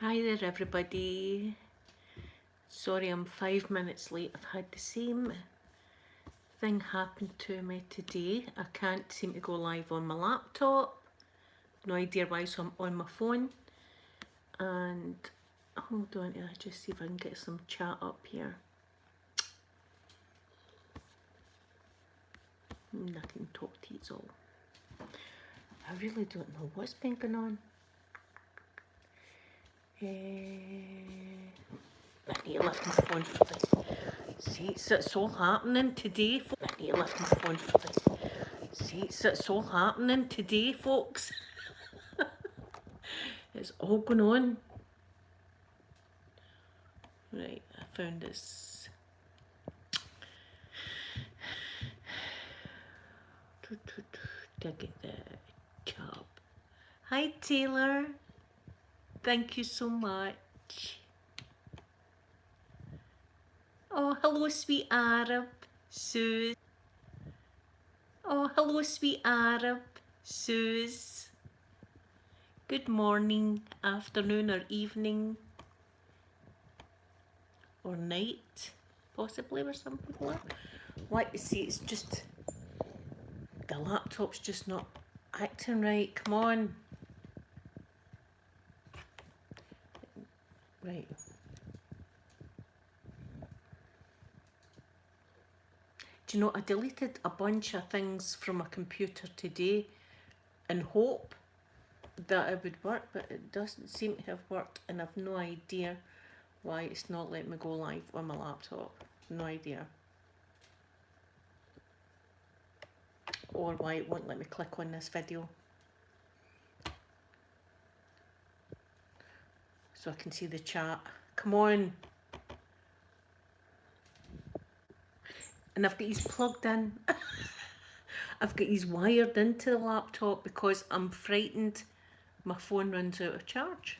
Hi there everybody. Sorry I'm 5 minutes late. I've had the same thing happen to me today. I can't seem to go live on my laptop. No idea why, so I'm on my phone. And hold on, I'll just see if I can get some chat up here. I can talk to you all. I really don't know what's been going on. I need to lift my phone for this. See, it's all happening today. I need to lift my phone for this. See, it's all happening today, folks. It's all going on. Right, I found this. Did I get the job? Hi, Taylor. Thank you so much. Oh, hello, sweet Arab. Suze. Oh, hello, sweet Arab. Suze. Good morning, afternoon, or evening, or night, possibly, where some people are. Like you see, it's just the laptop's just not acting right. Come on. Right. Do you know, I deleted a bunch of things from my computer today in hope that it would work, but it doesn't seem to have worked, and I've no idea why it's not letting me go live on my laptop. No idea. Or why it won't let me click on this video. So I can see the chat. Come on. And I've got these plugged in. I've got these wired into the laptop because I'm frightened my phone runs out of charge.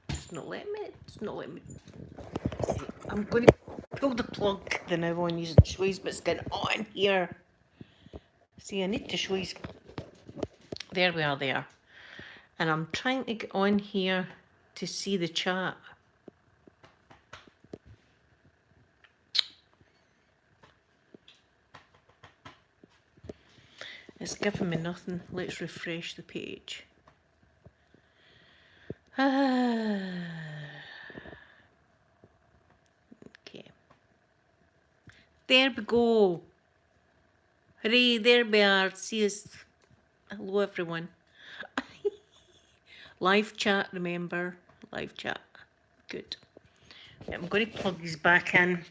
It's not letting me. It's not letting me. I'm going to pull the plug the now on using show you what's going on here. See, I need to show you. There we are there. And I'm trying to get on here to see the chat. It's giving me nothing. Let's refresh the page. Okay. There we go. Hooray, there we are. See us. Hello everyone. Live chat, remember? Live chat. Good. Yeah, I'm going to plug these back in.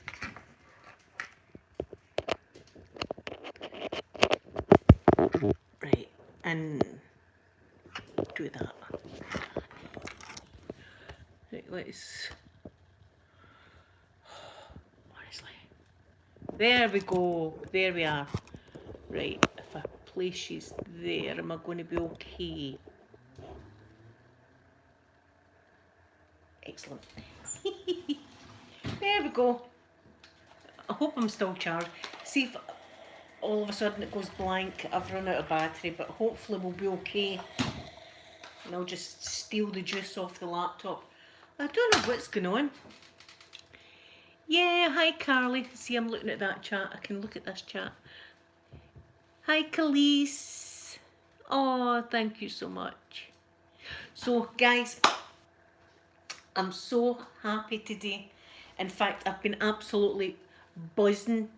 Right, and do that. Right, let's... Honestly. There we go. There we are. Right, if I place these there, am I going to be okay? Excellent. There we go. I hope I'm still charged. See if all of a sudden it goes blank. I've run out of battery, but hopefully we'll be okay. And I'll just steal the juice off the laptop. I don't know what's going on. Yeah, hi Carly. See, I'm looking at that chat. I can look at this chat. Hi Khalees. Oh, thank you so much. So guys, I'm so happy today. In fact, I've been absolutely buzzing,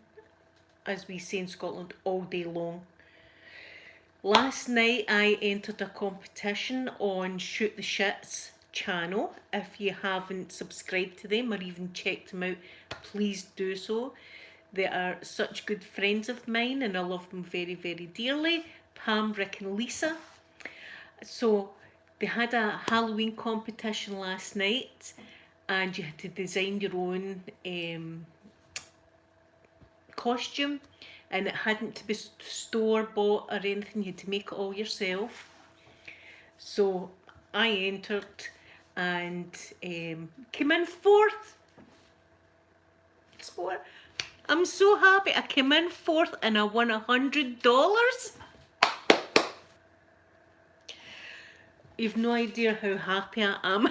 as we say in Scotland, all day long. Last night I entered a competition on Shoot the Shits channel. If you haven't subscribed to them or even checked them out, please do so. They are such good friends of mine and I love them very, very dearly. Pam, Rick and Lisa. So they had a Halloween competition last night and you had to design your own costume, and it hadn't to be store bought or anything. You had to make it all yourself. So I entered and came in fourth. So I'm so happy. I came in fourth and I won $100. You've no idea how happy I am.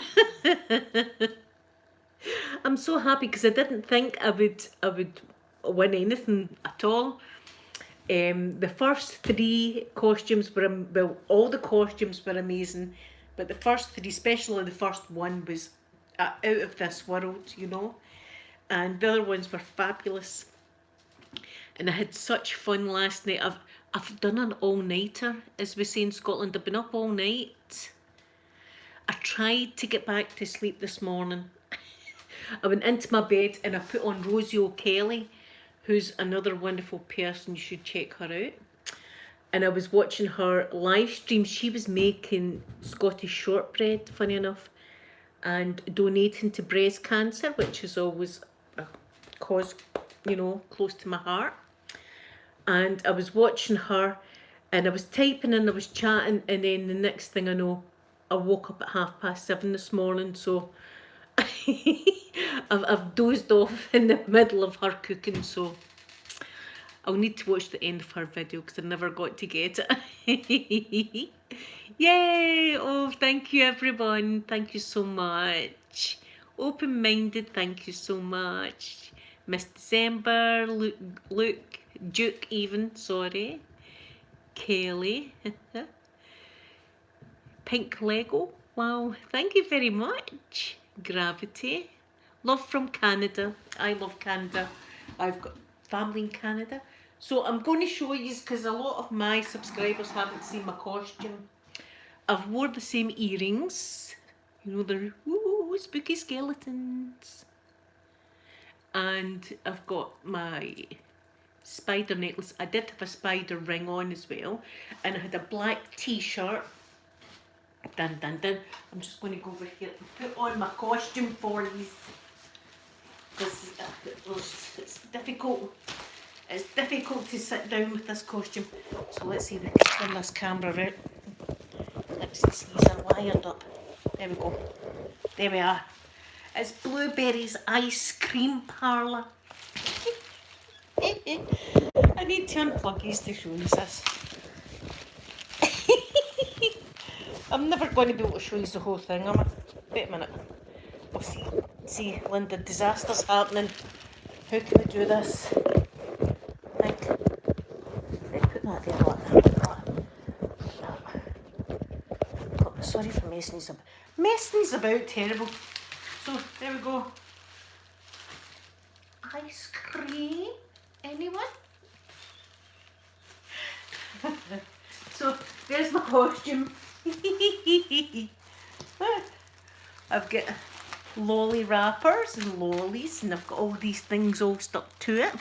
I'm so happy because I didn't think I would win anything at all. The first three costumes were, well, all the costumes were amazing, but the first three, especially the first one, was out of this world, you know. And the other ones were fabulous. And I had such fun last night. I've done an all-nighter, as we say in Scotland. I've been up all night. I tried to get back to sleep this morning. I went into my bed and I put on Rosie O'Kelly, who's another wonderful person. You should check her out. And I was watching her live stream. She was making Scottish shortbread, funny enough, and donating to breast cancer, which is always a cause, you know, close to my heart. And I was watching her and I was typing and I was chatting, and then the next thing I know, I woke up at 7:30 this morning, so I've dozed off in the middle of her cooking, so I'll need to watch the end of her video because I never got to get it. Yay! Oh, thank you everyone. Thank you so much. Open-minded, thank you so much. Miss December, Luke, Duke even, sorry. Kelly. Pink Lego. Wow, thank you very much. Gravity. Love from Canada. I love Canada. I've got family in Canada. So I'm going to show you, because a lot of my subscribers haven't seen my costume. I've wore the same earrings. You know, they're spooky skeletons. And I've got my spider necklace. I did have a spider ring on as well. And I had a black t-shirt. Dun dun dun. I'm just going to go over here and put on my costume for you. Because it's difficult. It's difficult to sit down with this costume. So let's see if we can turn this camera out. Let's see, these are wired up. There we go. There we are. It's Blueberry's Ice Cream Parlour. I need to unplug these to show you this. I'm never going to be able to show you the whole thing, am I? Wait a minute. We'll see. See, Linda, disaster's happening. How can we do this? Right, put that there, look. Sorry for messing these about. Messing these about, terrible. So, there we go. Ice cream? Anyone? So, there's my costume. I've got lolly wrappers and lollies, and I've got all these things all stuck to it.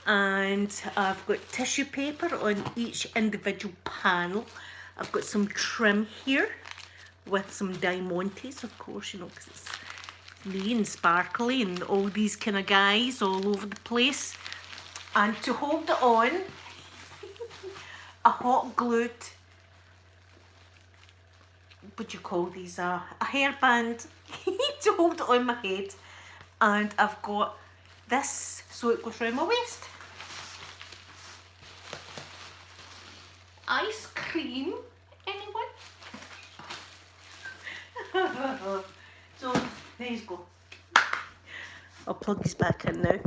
And I've got tissue paper on each individual panel. I've got some trim here with some diamantes, of course, you know, because it's me and sparkly and all these kind of guys all over the place. And to hold it on, a hot glued, what do you call these, a hairband to hold it on my head. And I've got this so it goes round my waist. Ice cream, anyone? So there you go. I'll plug this back in now.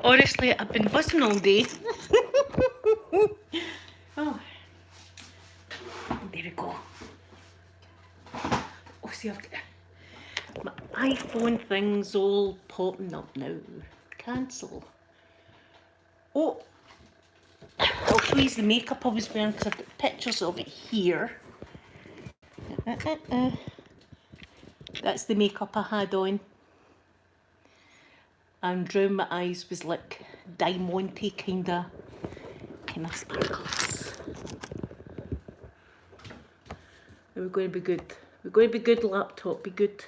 Honestly, I've been buzzing all day. Oh, there we go. Oh, see, I've got my iPhone thing's all popping up now. Cancel. Oh, I'll show you the makeup I was wearing because I've got pictures of it here. That's the makeup I had on. And round my eyes was like diamante kind of sparkles. We're going to be good. We're going to be good, laptop. Be good.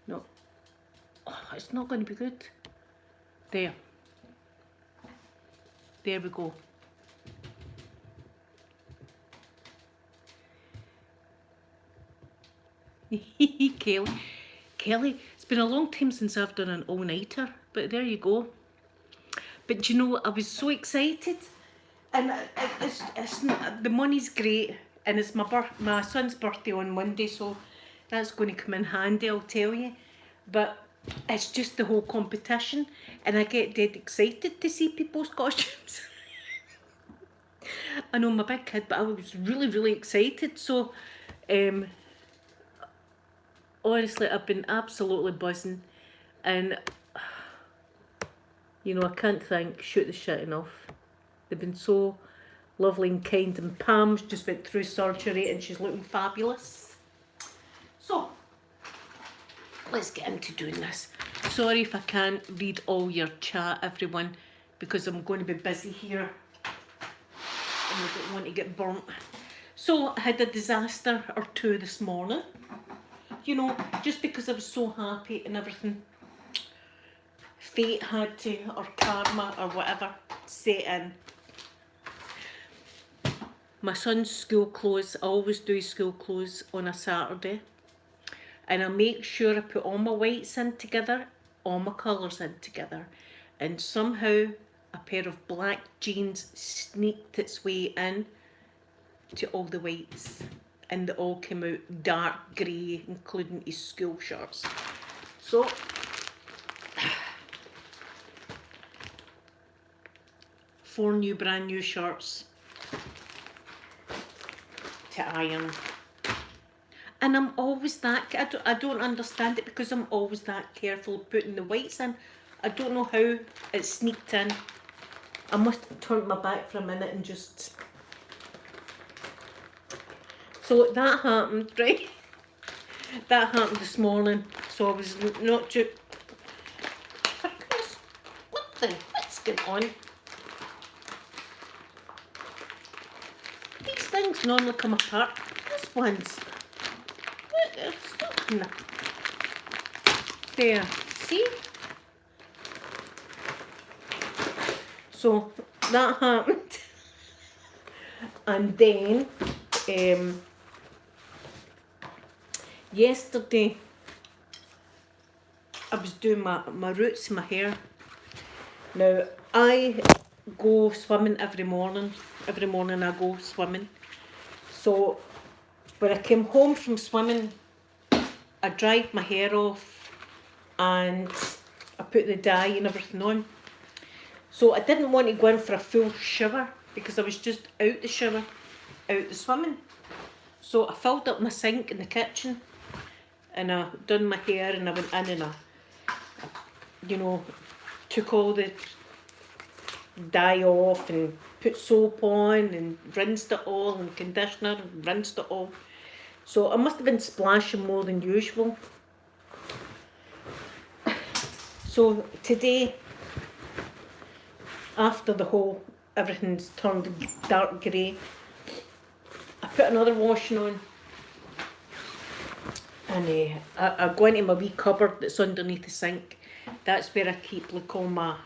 No. Oh, it's not going to be good. There. There we go. Kelly, it's been a long time since I've done an all-nighter, but there you go. But you know, I was so excited. And the money's great. And it's my son's birthday on Monday, so that's going to come in handy, I'll tell you. But it's just the whole competition. And I get dead excited to see people's costumes. I know I'm a big kid, but I was really, really excited. So, honestly, I've been absolutely buzzing. And, you know, I can't thank Shoot the Shit enough. They've been so lovely and kind. And Pam's just went through surgery and she's looking fabulous. So, let's get into doing this. Sorry if I can't read all your chat, everyone, because I'm going to be busy here. And I don't want to get burnt. So I had a disaster or two this morning. You know, just because I was so happy and everything, fate had to, or karma or whatever, set in. My son's school clothes, I always do school clothes on a Saturday. And I make sure I put all my whites in together, all my colours in together. And somehow a pair of black jeans sneaked its way in to all the whites. And they all came out dark grey, including his school shirts. So, 4 brand new shirts to iron. And I'm always that, I don't understand it because I'm always that careful putting the whites in. I don't know how it sneaked in. I must have turned my back for a minute and just... So that happened, right? That happened this morning. So I was not too... What's going on? These things normally come apart. This one's... There, see? So that happened. And then yesterday I was doing my roots, my hair. Now I go swimming every morning. Every morning I go swimming. So when I came home from swimming, I dried my hair off and I put the dye and everything on. So I didn't want to go in for a full shower because I was just out the shower, out the swimming. So I filled up my sink in the kitchen and I done my hair and I went in and I, you know, took all the dye off and put soap on and rinsed it all and conditioner and rinsed it all. So I must have been splashing more than usual. So today, after the whole, everything's turned dark grey, I put another washing on. And I go into my wee cupboard that's underneath the sink. That's where I keep like all my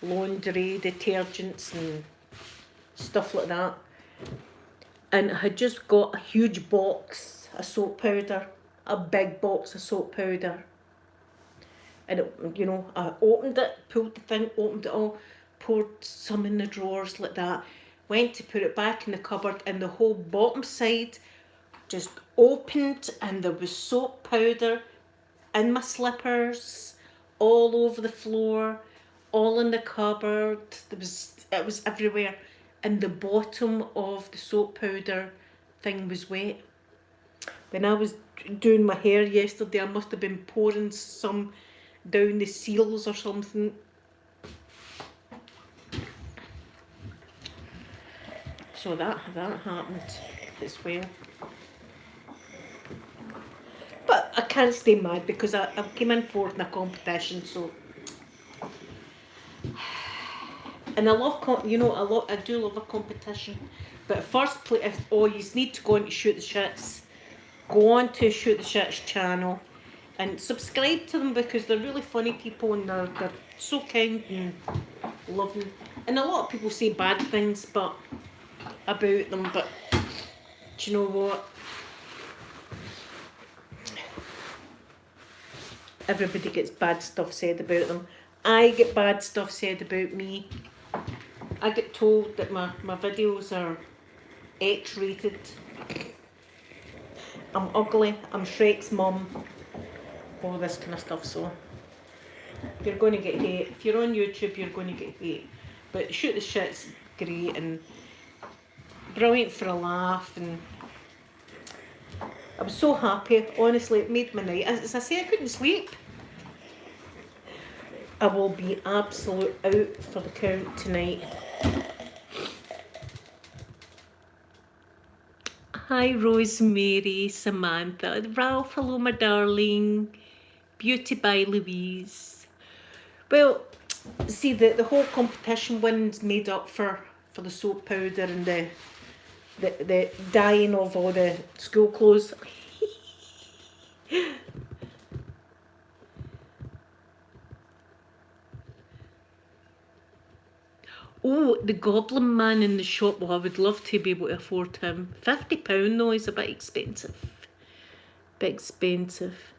laundry, detergents and stuff like that. And I had just got a huge box of soap powder, a big box of soap powder. And it, you know, I opened it, pulled the thing, opened it all, poured some in the drawers like that, went to put it back in the cupboard and the whole bottom side just opened and there was soap powder in my slippers, all over the floor, all in the cupboard. It was everywhere. And the bottom of the soap powder thing was wet. When I was doing my hair yesterday, I must have been pouring some down the seals or something. So that happened as well. But I can't stay mad because I came in fourth in a competition, so. And I love, I do love a competition. But first, if you need to go on to Shoot the Shits, go on to Shoot the Shits channel and subscribe to them because they're really funny people and they're so kind and loving. And a lot of people say bad things about them, but do you know what? Everybody gets bad stuff said about them. I get bad stuff said about me. I get told that my videos are X-rated. I'm ugly, I'm Shrek's mum, all this kind of stuff, so you're going to get hate. If you're on YouTube, you're going to get hate. But Shoot the Shit's great and brilliant for a laugh, and I was so happy, honestly, it made my night. As I say, I couldn't sleep. I will be absolute out for the count tonight. Hi Rosemary, Samantha, Ralph, hello my darling. Beauty by Louise. Well, see, the whole competition win's made up for the soap powder and the dyeing of all the school clothes. Oh, the Goblin Man in the shop. Well, I would love to be able to afford him. £50 though is a bit expensive. Bit expensive.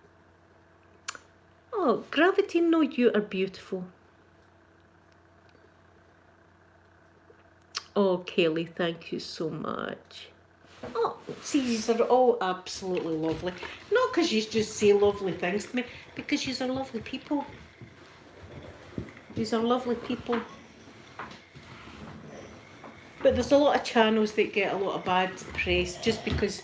Oh, Gravity, no, you are beautiful. Oh, Kelly, thank you so much. Oh, see, these are all absolutely lovely. Not because you just say lovely things to me, because these are lovely people. These are lovely people. But there's a lot of channels that get a lot of bad press just because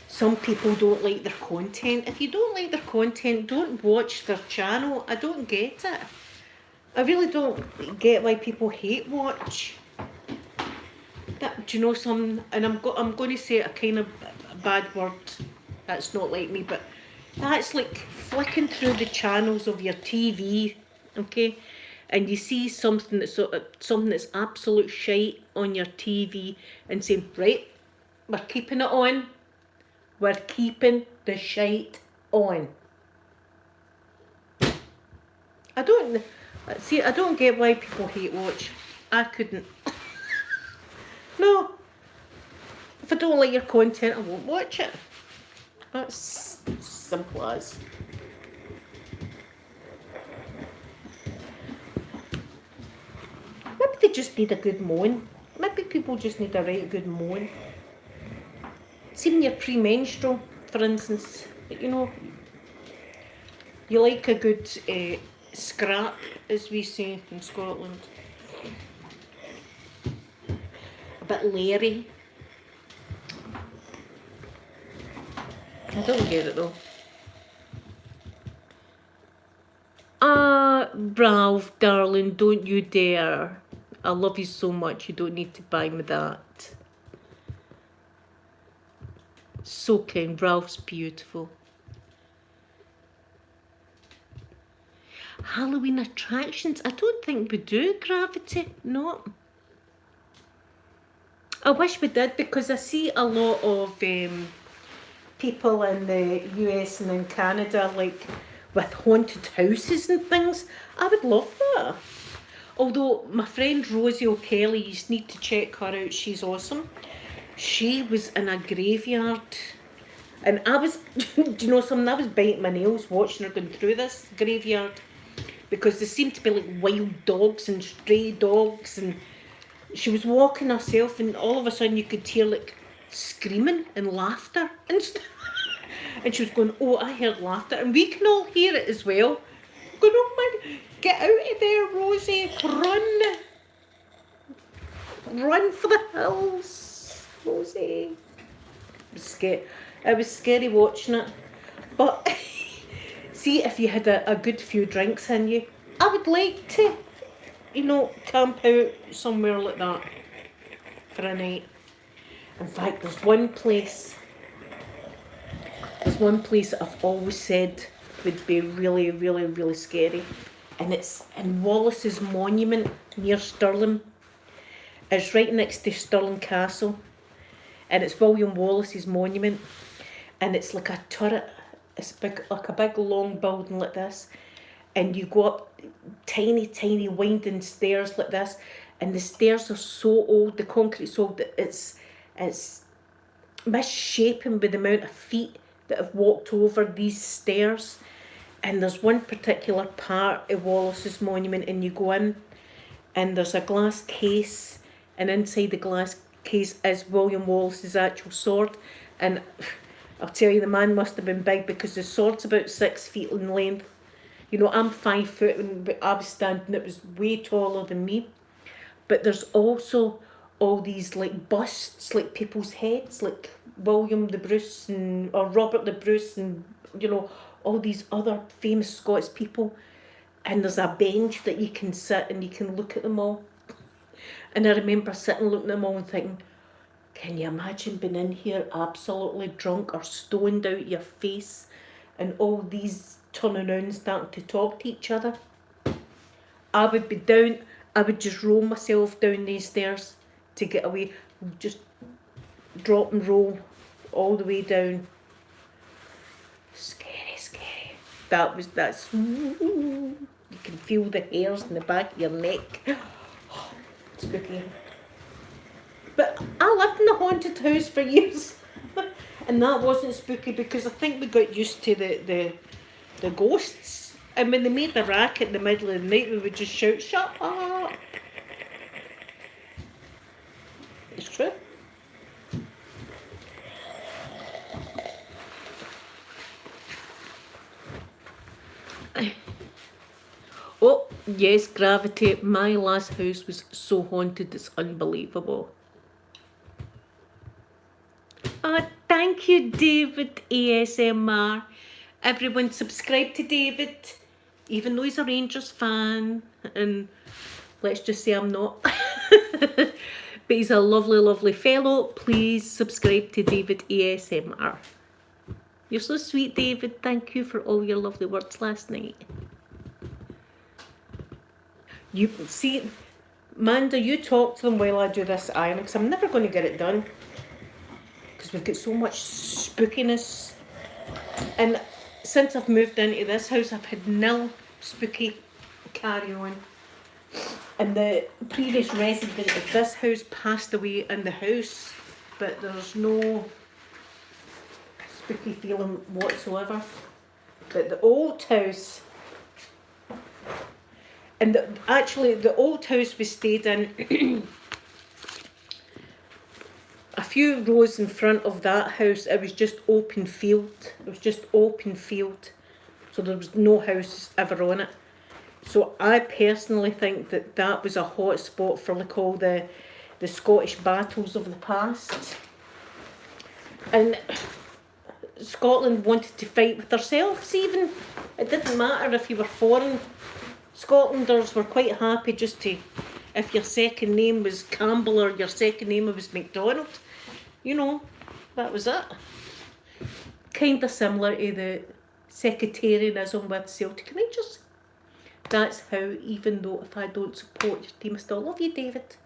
some people don't like their content. If you don't like their content, don't watch their channel. I don't get it. I really don't get why people hate watch. That, do you know some? And I'm going to say a kind of bad word. That's not like me, but that's like flicking through the channels of your TV, okay? And you see something that's absolute shite on your TV, and saying, right, we're keeping it on. We're keeping the shite on. I don't get why people hate watch. I couldn't. No. If I don't like your content, I won't watch it. That's simple as. Maybe they just need a good moan. Maybe people just need a right good moan. See when you're premenstrual, for instance, you know, you like a good scrap, as we say in Scotland. A bit leery. I don't get it though. Ralph, darling, don't you dare. I love you so much, you don't need to buy me that. So kind, Ralph's beautiful. Halloween attractions? I don't think we do, Gravity, no. I wish we did, because I see a lot of people in the US and in Canada, like, with haunted houses and things. I would love that. Although my friend Rosie O'Kelly, you need to check her out, she's awesome. She was in a graveyard, and I was, do you know something, I was biting my nails watching her going through this graveyard, because there seemed to be like wild dogs and stray dogs, and she was walking herself, and all of a sudden you could hear like screaming and laughter and stuff. And she was going, oh, I heard laughter, and we can all hear it as well. Going, oh my, get out of there, Rosie, run. Run for the hills, Rosie. It was scary watching it. But see, if you had a good few drinks in you, I would like to, you know, camp out somewhere like that for a night. In fact, there's one place that I've always said would be really, really, really scary. And it's in Wallace's Monument near Stirling. It's right next to Stirling Castle. And it's William Wallace's monument. And it's like a turret. It's big, like a big long building like this. And you go up tiny, tiny winding stairs like this. And the stairs are so old, the concrete's so old that it's misshapen by the amount of feet that have walked over these stairs. And there's one particular part of Wallace's monument, and you go in, and there's a glass case, and inside the glass case is William Wallace's actual sword. And I'll tell you, the man must have been big, because the sword's about 6 feet in length. You know, I'm 5 foot, and I was standing, it was way taller than me. But there's also all these like busts, like people's heads, like William the Bruce or Robert the Bruce, and you know, all these other famous Scots people. And there's a bench that you can sit and you can look at them all. And I remember sitting looking at them all and thinking, can you imagine being in here absolutely drunk or stoned out your face, and all these turning around and starting to talk to each other? I would be down, I would just roll myself down these stairs to get away, just drop and roll all the way down. Scary, scary. That's, you can feel the hairs in the back of your neck. Spooky. But I lived in a haunted house for years. And that wasn't spooky, because I think we got used to the ghosts. And when they made the racket in the middle of the night, we would just shout, "Shut up!" It's true. Oh, yes, Gravity. My last house was so haunted, it's unbelievable. Thank you, David ASMR. Everyone subscribe to David, even though he's a Rangers fan. And let's just say I'm not. But he's a lovely, lovely fellow. Please subscribe to David ASMR. You're so sweet, David. Thank you for all your lovely words last night. You see, Manda, you talk to them while I do this iron, because I'm never going to get it done. Because we've got so much spookiness. And since I've moved into this house, I've had nil spooky carry on. And the previous resident of this house passed away in the house, but there's no spooky feeling whatsoever. But the old house, and actually the old house we stayed in, a few rows in front of that house, it was just open field. It was just open field. So there was no houses ever on it. So I personally think that that was a hot spot for like all the Scottish battles of the past. And Scotland wanted to fight with themselves even. It didn't matter if you were foreign. Scotlanders were quite happy just to, if your second name was Campbell or your second name was MacDonald, you know, that was it. Kind of similar to the sectarianism with Celtic Rangers. That's how, even though if I don't support your team, I still love you, David.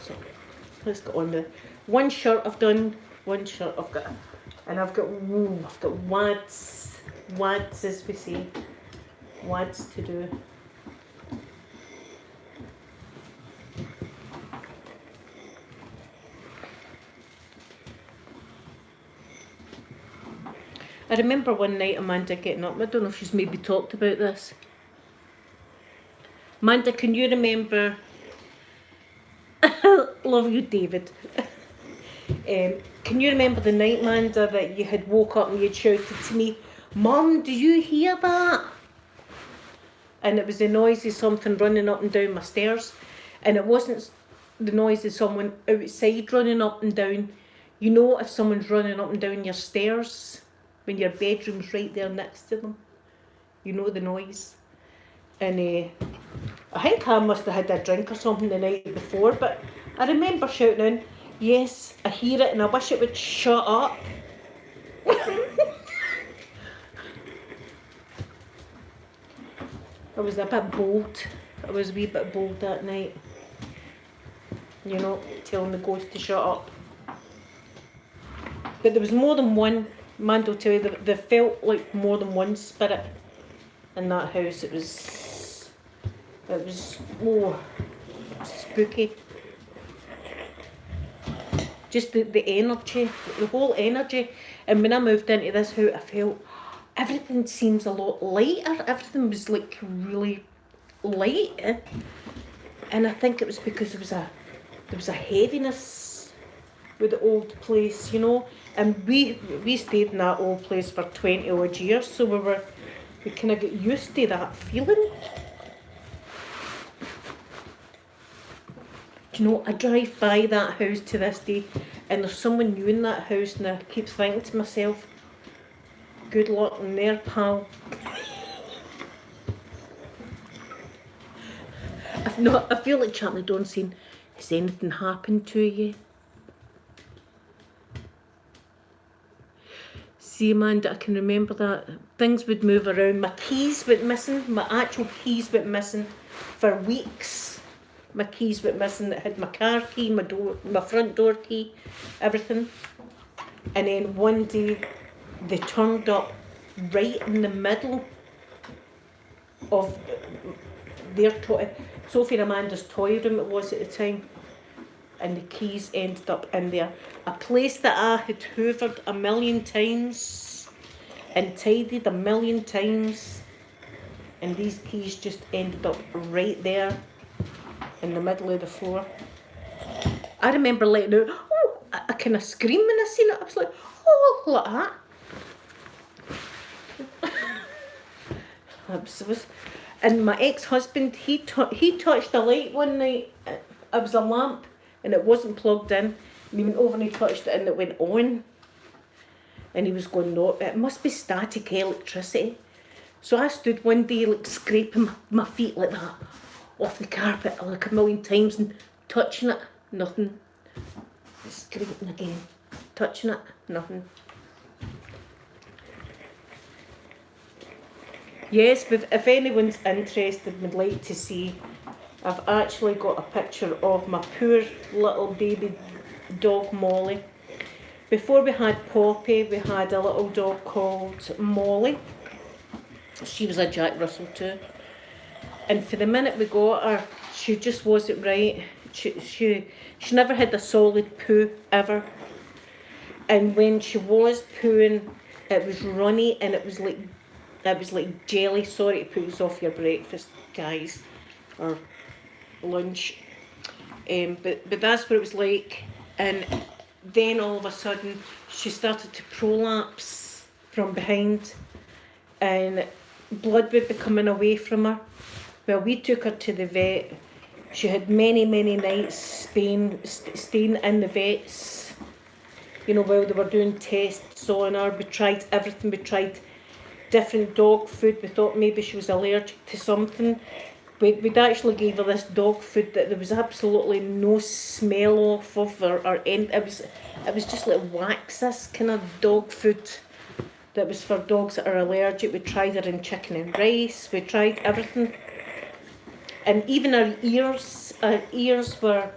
So, let's get on with one shirt I've done, one shirt I've got, and I've got wads as we say, wads to do. I remember one night Amanda getting up, I don't know if she's maybe talked about this. Amanda, can you remember, love you, David. Can you remember the night, Amanda, that you had woke up and you had shouted to me, "Mum, do you hear that?" And it was the noise of something running up and down my stairs. And it wasn't the noise of someone outside running up and down. You know, if someone's running up and down your stairs, when your bedroom's right there next to them, you know the noise. And I think I must have had a drink or something the night before, but I remember shouting in, "Yes, I hear it and I wish it would shut up." I was a bit bold. I was a wee bit bold that night. You know, telling the ghost to shut up. But there was more than one, man, will tell you, there felt like more than one spirit in that house. It was spooky. just the energy, the whole energy. And when I moved into this house, I felt everything seems a lot lighter. Everything was like really light, and I think it was because there was a heaviness with the old place, you know. And we stayed in that old place for 20 odd years, so we kind of get used to that feeling. Do you know, I drive by that house to this day, and there's someone new in that house, and I keep thinking to myself, good luck in there, pal. I feel like Charlie Dawn saying, has anything happened to you? See, Amanda, I can remember that. Things would move around. My keys went missing. My actual keys went missing for weeks. My keys went missing. It had my car key, my front door key, everything. And then one day, they turned up right in the middle of their Sophie and Amanda's toy room it was at the time, and the keys ended up in there. A place that I had hoovered a million times and tidied a million times, and these keys just ended up right there in the middle of the floor. I remember letting out, I kind of screamed when I seen it. I was like, oh, look at that. And my ex-husband, he touched a light one night. It was a lamp, and it wasn't plugged in. And he went over and he touched it, and it went on. And he was going, no, it must be static electricity. So I stood one day, like, scraping my feet like that off the carpet like a million times and touching it, nothing. Scraping again, touching it, nothing. Yes, but if anyone's interested and would like to see, I've actually got a picture of my poor little baby dog Molly. Before we had Poppy, we had a little dog called Molly. She was a Jack Russell too. And for the minute we got her, she just wasn't right. She never had a solid poo ever. And when she was pooing, it was runny and it was like jelly. Sorry to put this off your breakfast, guys, or lunch. But that's what it was like. And then all of a sudden, she started to prolapse from behind, and blood would be coming away from her. Well, we took her to the vet. She had many nights staying in the vets, you know, while they were doing tests on her. We tried everything. We tried different dog food. We thought maybe she was allergic to something. We'd actually gave her this dog food that there was absolutely no smell off of, or anything. It was just like wax, this kind of dog food that was for dogs that are allergic. We tried her in chicken and rice. We tried everything. And even our ears were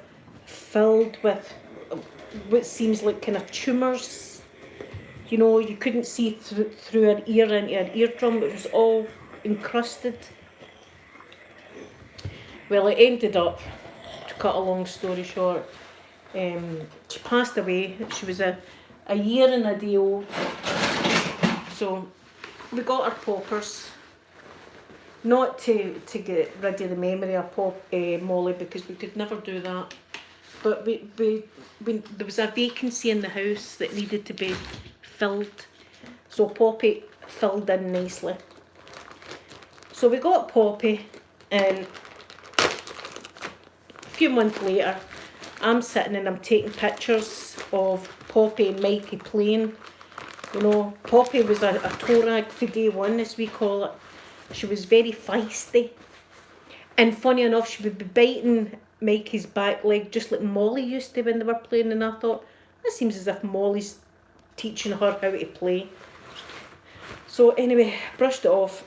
filled with what seems like kind of tumours. You know, you couldn't see through her ear into her eardrum. It was all encrusted. Well, it ended up, to cut a long story short, she passed away. She was a year and a day old. So we got her poppers. Not to get rid of the memory of Molly, because we could never do that. But we there was a vacancy in the house that needed to be filled. So Poppy filled in nicely. So we got Poppy, and a few months later, I'm sitting and I'm taking pictures of Poppy and Mikey playing. You know, Poppy was a toe rag for day one, as we call it. She was very feisty. And funny enough, she would be biting Mikey's back leg just like Molly used to when they were playing. And I thought, that seems as if Molly's teaching her how to play. So anyway, brushed it off.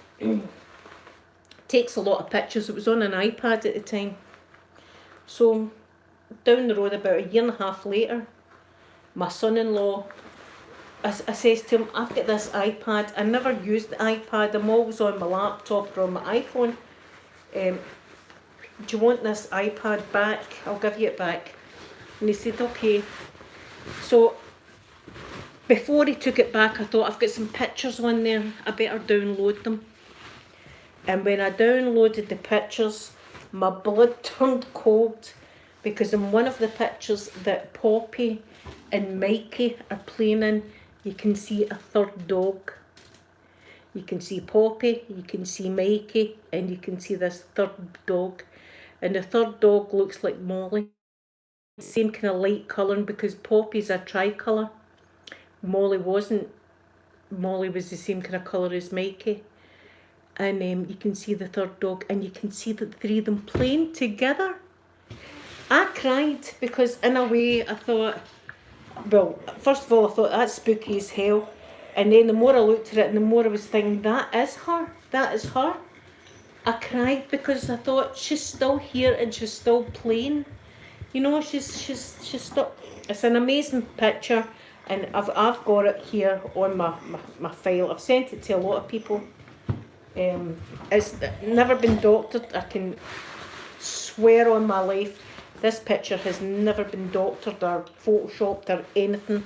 Takes a lot of pictures. It was on an iPad at the time. So down the road, about a year and a half later, my son-in-law, I says to him, I've got this iPad. I never used the iPad. I'm always on my laptop or on my iPhone. Do you want this iPad back? I'll give you it back. And he said, okay. So before he took it back, I thought, I've got some pictures on there, I better download them. And when I downloaded the pictures, my blood turned cold, because in one of the pictures that Poppy and Mikey are playing in, you can see a third dog. You can see Poppy, you can see Mikey, and you can see this third dog. And the third dog looks like Molly. Same kind of light colouring, because Poppy's a tricolour. Molly wasn't. Molly was the same kind of colour as Mikey. And you can see the third dog, and you can see the three of them playing together. I cried, because in a way I thought, well, first of all I thought that's spooky as hell, and then the more I looked at it and the more I was thinking, that is her, that is her. I cried because I thought she's still here and she's still playing. You know, she's still. It's an amazing picture, and I've got it here on my file. I've sent it to a lot of people. It's never been doctored. I can swear on my life, this picture has never been doctored or photoshopped or anything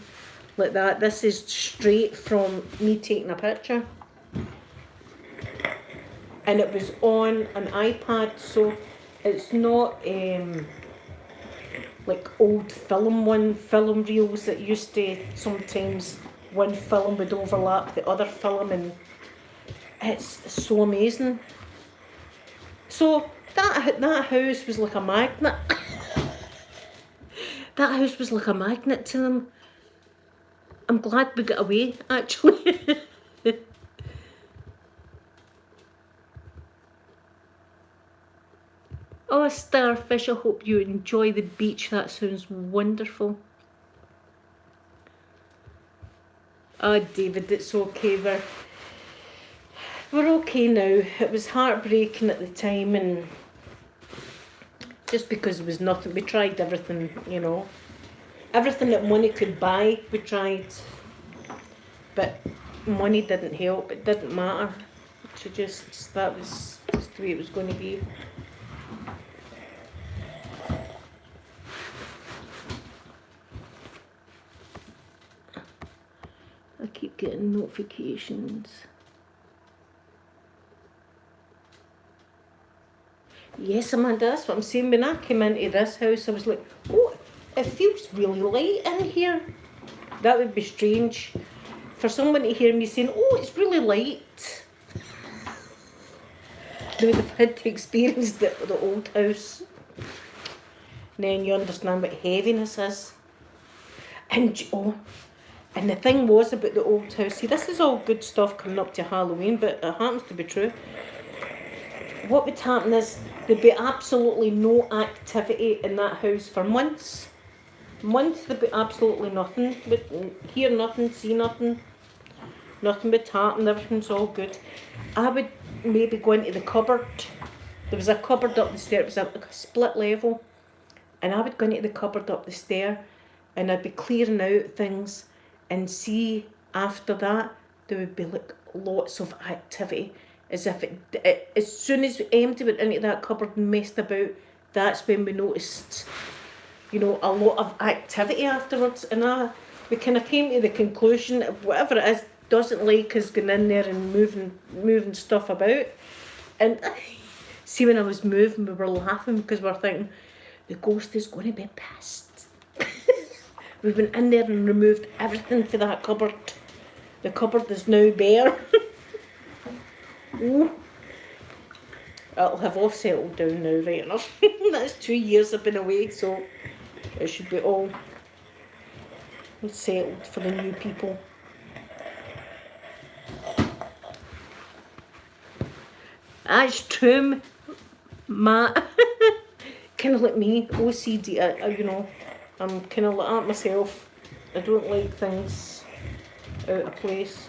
like that. This is straight from me taking a picture. And it was on an iPad, so it's not like old film reels that used to sometimes one film would overlap the other film, and it's so amazing. So that house was like a magnet. That house was like a magnet to them. I'm glad we got away, actually. Oh, Starfish, I hope you enjoy the beach. That sounds wonderful. Oh, David, it's okay. We're okay now. It was heartbreaking at the time, and just because there was nothing, we tried everything, you know. Everything that money could buy, we tried. But money didn't help, it didn't matter. That was just the way it was going to be. I keep getting notifications. Yes, Amanda, that's what I'm saying. When I came into this house, I was like, oh, it feels really light in here. That would be strange for someone to hear me saying, oh, it's really light. They would have had to experience the old house. And then you understand what heaviness is. And the thing was about the old house, see, this is all good stuff coming up to Halloween, but it happens to be true. What would happen is there'd be absolutely no activity in that house for months. Months there'd be absolutely nothing. But hear nothing, see nothing. Nothing would happen, everything's all good. I would maybe go into the cupboard. There was a cupboard up the stair, it was like a split level. And I would go into the cupboard up the stair, and I'd be clearing out things, and see after that there would be like lots of activity, as if as soon as empty went into that cupboard and messed about, that's when we noticed, you know, a lot of activity afterwards. And we kind of came to the conclusion that whatever it is doesn't like us going in there and moving stuff about. And see, when I was moving, we were laughing because we were thinking, the ghost is going to be pissed. We went in there and removed everything for that cupboard. The cupboard is now bare. Ooh. It'll have all settled down now, right enough. That's 2 years I've been away, so it should be all settled for the new people. That's true, Matt. Kind of like me, OCD, you know, I'm kind of like that myself. I don't like things out of place.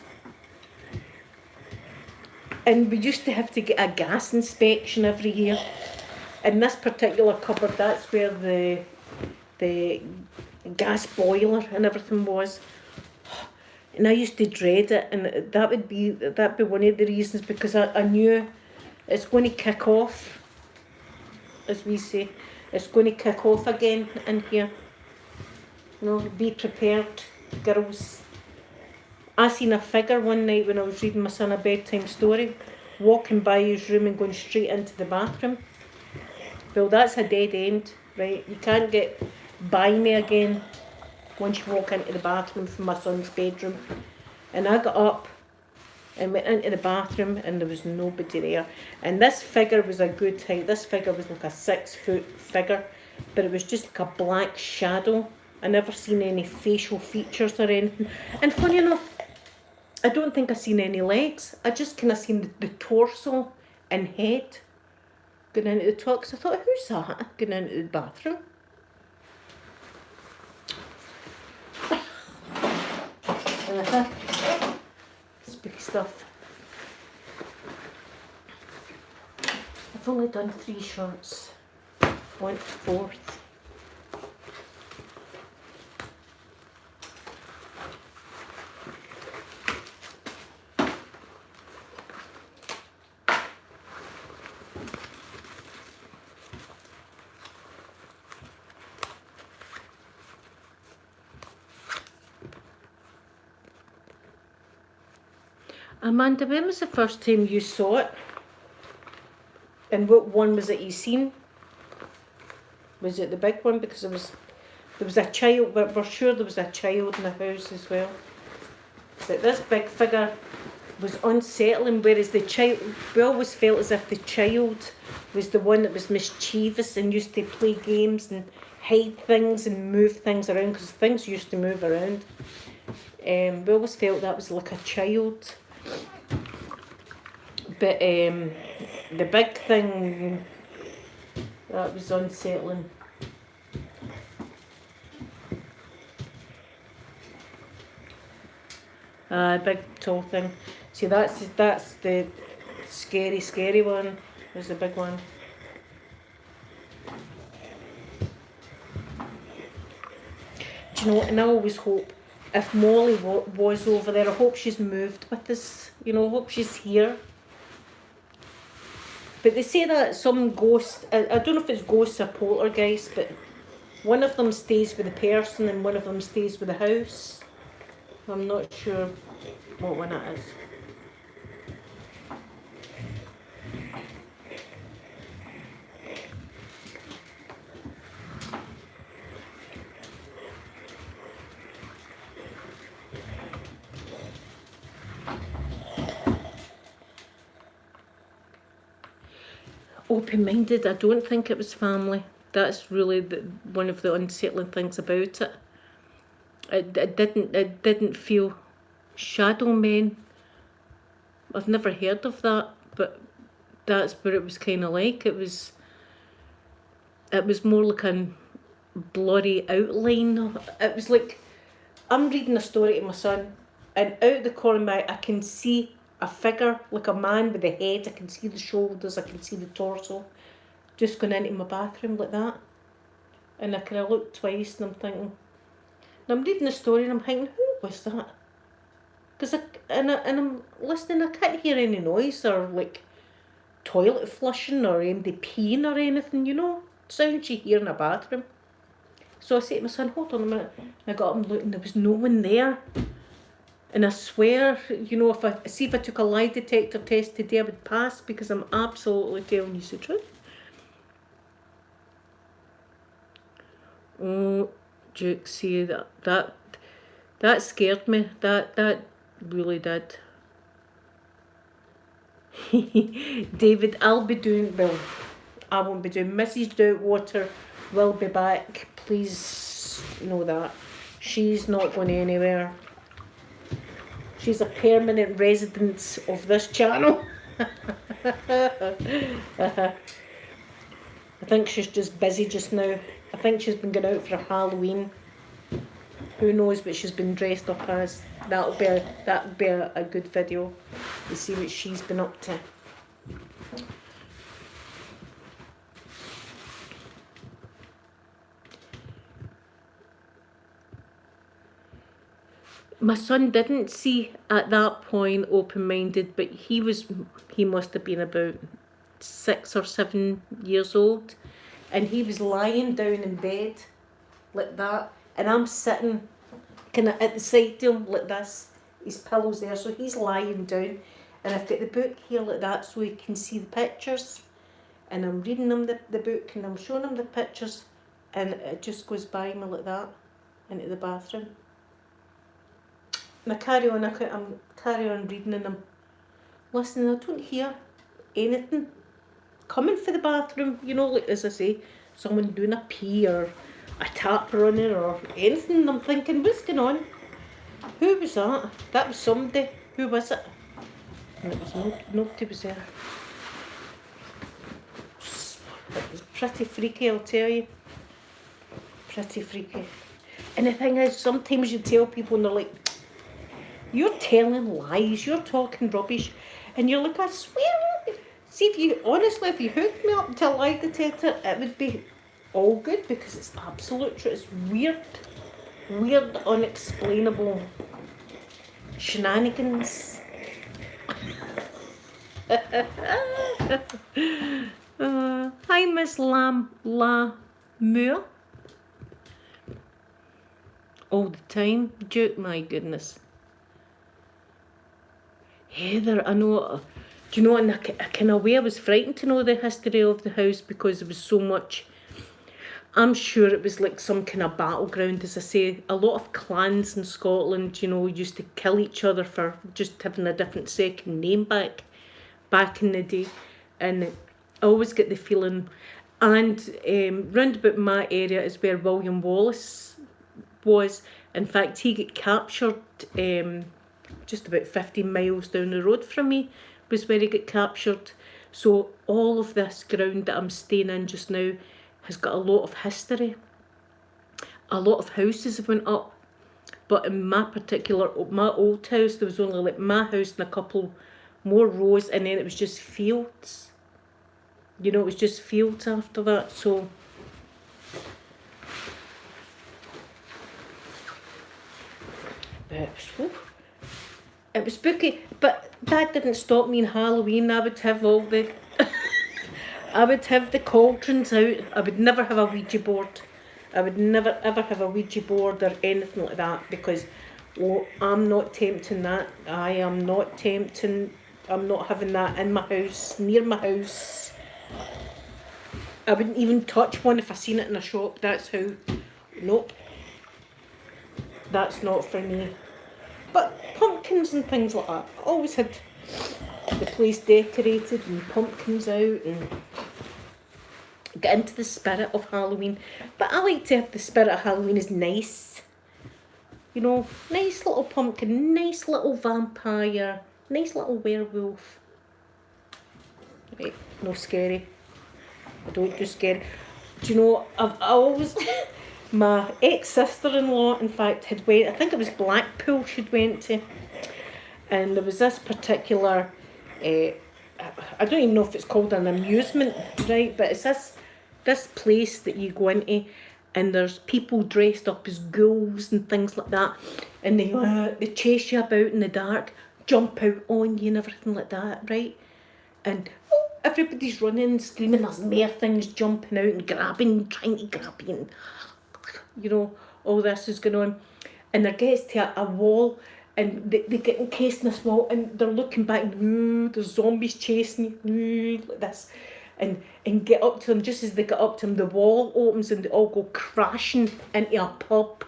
And we used to have to get a gas inspection every year. In this particular cupboard, that's where the gas boiler and everything was. And I used to dread it, and that'd be one of the reasons, because I knew it's going to kick off, as we say. It's going to kick off again in here. You know, be prepared, girls. I seen a figure one night when I was reading my son a bedtime story, walking by his room and going straight into the bathroom. Well, that's a dead end, right? You can't get by me again once you walk into the bathroom from my son's bedroom. And I got up and went into the bathroom and there was nobody there. And this figure was a good height. This figure was like a 6 foot figure, but it was just like a black shadow. I never seen any facial features or anything. And funny enough, I don't think I seen any legs. I just kind of seen the torso and head going into the toilet. So I thought, who's that going into the bathroom? Spooky stuff. I've only done 3 shorts. Want 4th. Amanda, when was the first time you saw it? And what one was it you seen? Was it the big one? Because there was a child, but we're sure there was a child in the house as well. But this big figure was unsettling, whereas the child, we always felt as if the child was the one that was mischievous and used to play games and hide things and move things around, because things used to move around. We always felt that was like a child. But the big thing, that was unsettling. Big tall thing. See, that's the scary one. There's the big one. Do you know, and I always hope, if Molly was over there, I hope she's moved with us. You know, I hope she's here. But they say that some ghosts, I don't know if it's ghosts or poltergeists, but one of them stays with the person and one of them stays with the house. I'm not sure what one it is. Open-minded, I don't think it was family. That's really one of the unsettling things about it. It didn't feel shadow men. I've never heard of that, but that's what it was kind of like. It was more like a blurry outline. It was like, I'm reading a story to my son, and out the corner of my eye I can see a figure, like a man with a head. I can see the shoulders, I can see the torso, just going into my bathroom like that. And I kind of looked twice and I'm thinking, and I'm reading the story and I'm thinking, who was that? Because I'm listening, I can't hear any noise or like toilet flushing or anybody peeing or anything, you know, sounds you hear in a bathroom. So I say to my son, hold on a minute. And I got up and looked and there was no one there. And I swear, you know, if I took a lie detector test today, I would pass, because I'm absolutely telling you the truth. Oh, Duke, see, that scared me. That really did. David, I'll be doing, well, I won't be doing. Mrs. Doubtwater will be back. Please know that. She's not going anywhere. She's a permanent resident of this channel. I think she's just busy just now. I think she's been going out for Halloween. Who knows what she's been dressed up as. That'll be a good video to see what she's been up to. My son didn't see at that point open-minded, but he must have been about 6 or 7 years old, and he was lying down in bed like that, and I'm sitting kind of at the side of him like this. His pillow's there, so he's lying down, and I've got the book here like that so he can see the pictures, and I'm reading him the book and I'm showing him the pictures, and it just goes by me like that into the bathroom. And I carry on reading, and I'm listening. I don't hear anything coming for the bathroom, you know, like as I say, someone doing a pee or a tap running or anything. I'm thinking, what's going on? Who was that? That was somebody. Who was it? And it was nobody was there. It was pretty freaky, I'll tell you. Pretty freaky. And the thing is, sometimes you tell people and they're like, you're telling lies, you're talking rubbish. And you're like, I swear, see, if you hooked me up to a lie detector, it would be all good, because it's absolute truth. It's weird, unexplainable shenanigans. Hi, Miss La Moore. All the time, Duke, my goodness. Heather, I know, do you know, in a kind of way I was frightened to know the history of the house, because there was so much. I'm sure it was like some kind of battleground. As I say, a lot of clans in Scotland, you know, used to kill each other for just having a different second name back in the day. And I always get the feeling, and round about my area is where William Wallace was. In fact, he got captured just about 15 miles down the road from me was where he got captured. So all of this ground that I'm staying in just now has got a lot of history. A lot of houses have went up, but in my old house, there was only like my house and a couple more rows, and then it was just fields. You know, it was just fields after that. So it was spooky, but that didn't stop me in Halloween. I would have all the I would have the cauldrons out. I would never have a Ouija board. I would never ever have a Ouija board or anything like that, because I'm not tempting that. I am not tempting. I'm not having that in my house, near my house. I wouldn't even touch one if I seen it in a shop. That's how. Nope. That's not for me. But pumpkins and things like that. I always had the place decorated and pumpkins out and get into the spirit of Halloween. But I like to have the spirit of Halloween is nice. You know, nice little pumpkin, nice little vampire, nice little werewolf. Right, no scary. I don't do scary. Do you know, I always... My ex-sister-in-law, in fact, had went, I think it was Blackpool she'd went to, and there was this particular, I don't even know if it's called an amusement, right, but it's this place that you go into, and there's people dressed up as ghouls and things like that, and they chase you about in the dark, jump out on you and everything like that, right, and everybody's running, screaming, there's more things jumping out and grabbing, trying to grab you, and, you know, all this is going on, and there gets to a wall, and they get encased in this wall, and they're looking back, and there's zombies chasing you, like this, and get up to them. Just as they get up to them, the wall opens and they all go crashing into a pub,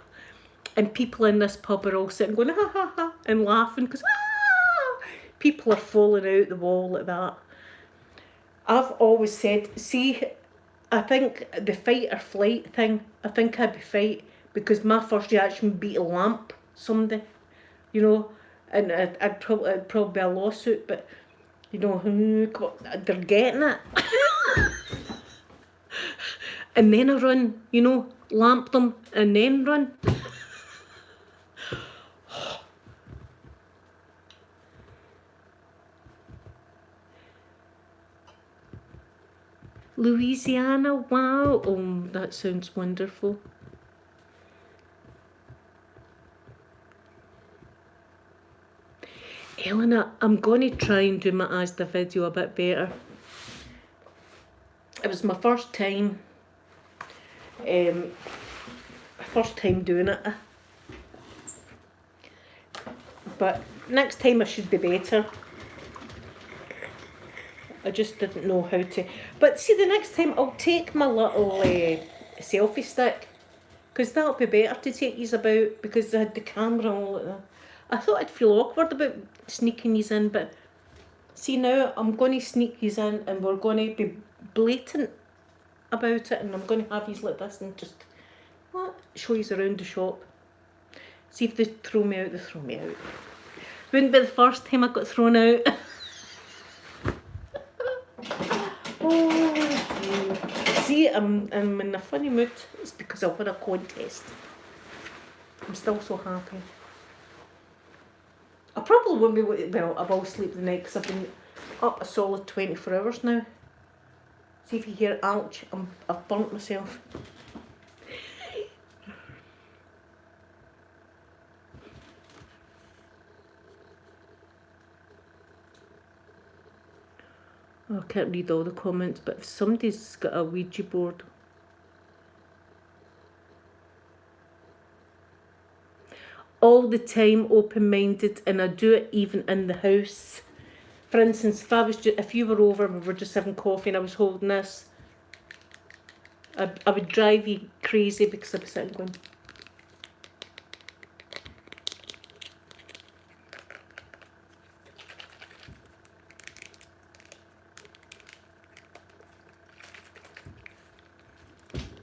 and people in this pub are all sitting going ha ha ha and laughing because people are falling out the wall like that. I've always said, see, I think the fight or flight thing, I think I'd be fight, because my first reaction would be to lamp somebody, you know, and it'd probably be a lawsuit, but, you know, they're getting it. And then I run, you know, lamp them and then run. Louisiana, wow, oh, that sounds wonderful. Eleanor, I'm going to try and do my Asda video a bit better. It was my first time. I First time doing it. But next time I should be better. I just didn't know how to. But see, the next time I'll take my little selfie stick. Because that'll be better to take these about. Because I had the camera and all like that. I thought I'd feel awkward about sneaking these in. But see, now I'm going to sneak these in. And we're going to be blatant about it. And I'm going to have these like this and just show you around the shop. See if they throw me out, they throw me out. Wouldn't be the first time I got thrown out. Oh dear. See, I'm in a funny mood. It's because I won a contest. I'm still so happy. I probably won't be able to, well, I will sleep the night because I've been up a solid 24 hours now. See if you hear ouch, I've burnt myself. Oh, I can't read all the comments, but if somebody's got a Ouija board. All the time, open-minded, and I do it even in the house. For instance, if you were over, we were just having coffee and I was holding this, I would drive you crazy because I'd be sitting going.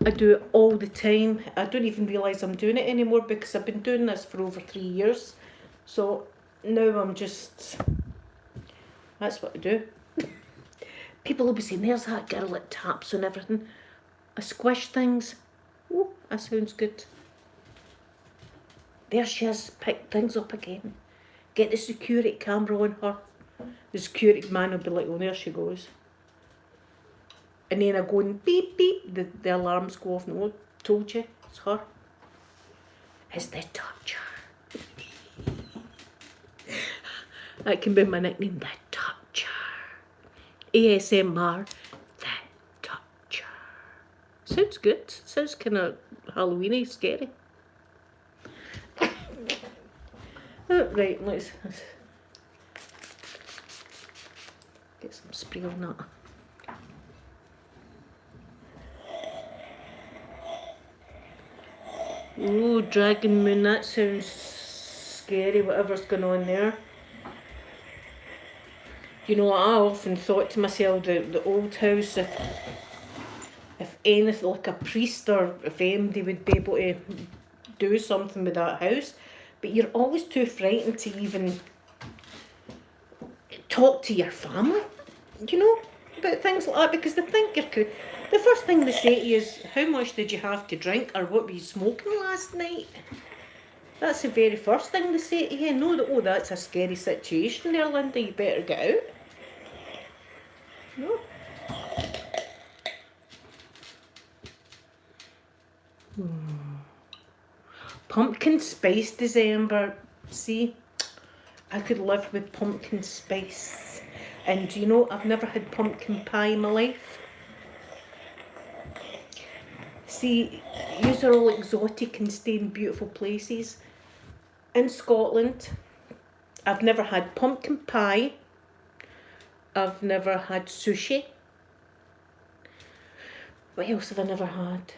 I do it all the time. I don't even realise I'm doing it anymore because I've been doing this for over 3 years. So now I'm just, that's what I do. People will be saying, there's that girl that taps on everything. I squish things. Oh, that sounds good. There she is, pick things up again. Get the security camera on her. The security man will be like, oh, there she goes. And then I go and beep, beep, the alarms go off. No, told you, it's her. It's the toucher. That can be my nickname, the toucher. ASMR, the toucher. Sounds good. Sounds kind of Halloweeny, scary. Right, let's get some spray on that. Ooh, Dragon Moon, that sounds scary, whatever's going on there. You know, I often thought to myself, the old house, if anything, like a priest or if anybody would be able to do something with that house, but you're always too frightened to even talk to your family, you know, about things like that, because they think you're... The first thing they say to you is, how much did you have to drink, or what were you smoking last night? That's the very first thing they say to you. No, oh, that's a scary situation there, Linda, you better get out. No. Pumpkin spice December. See, I could live with pumpkin spice. And you know, I've never had pumpkin pie in my life. See, yous are all exotic and stay in beautiful places. In Scotland, I've never had pumpkin pie. I've never had sushi. What else have I never had?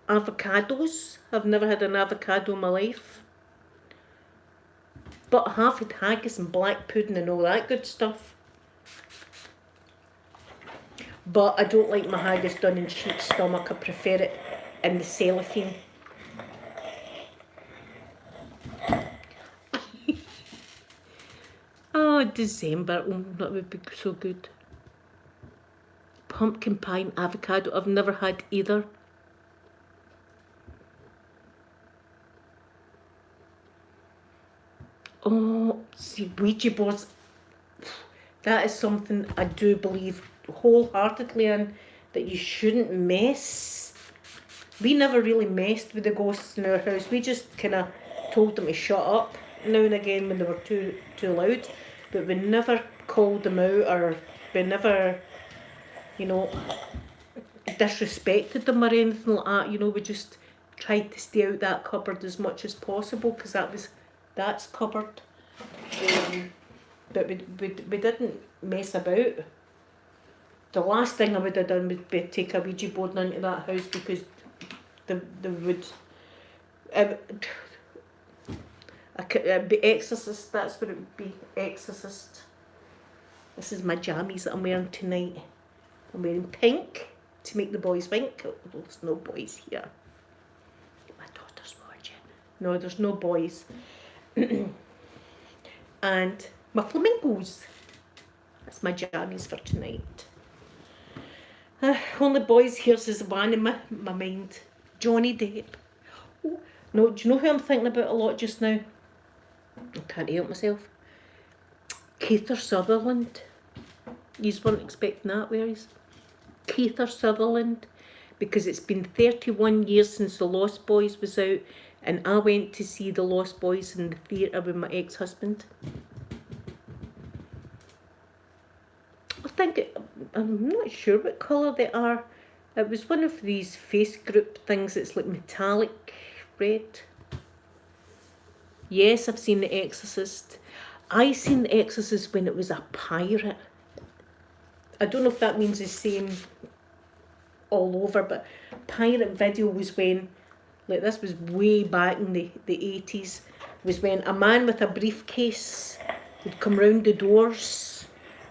Avocados. I've never had an avocado in my life. But I have had haggis and black pudding and all that good stuff. But I don't like my haggis done in sheep's stomach. I prefer it in the cellophane. Oh, December. Oh, that would be so good. Pumpkin pie and avocado. I've never had either. Oh, see, Ouija boards. That is something I do believe wholeheartedly in, that you shouldn't mess. We never really messed with the ghosts in our house. We just kind of told them to shut up now and again when they were too loud, but we never called them out, or we never, you know, disrespected them or anything like that. You know, we just tried to stay out that cupboard as much as possible because that's cupboard. But we didn't mess about. The last thing I would have done would be take a Ouija board into that house because the would it'd be Exorcist. That's what it would be, Exorcist. This is my jammies that I'm wearing tonight. I'm wearing pink to make the boys wink. Oh, there's no boys here. My daughter's watching. No, there's no boys. And my flamingos. That's my jammies for tonight. Only boys here's is one in my mind. Johnny Depp. Oh, no, do you know who I'm thinking about a lot just now? I can't help myself. Kiefer Sutherland. You weren't expecting that, were you? Kiefer Sutherland. Because it's been 31 years since The Lost Boys was out, and I went to see The Lost Boys in the theatre with my ex-husband. I'm not sure what colour they are. It was one of these face group things. It's like metallic red. Yes, I've seen The Exorcist. I seen The Exorcist when it was a pirate. I don't know if that means the same all over, but pirate video was when, like this was way back in the 80s, was when a man with a briefcase would come round the doors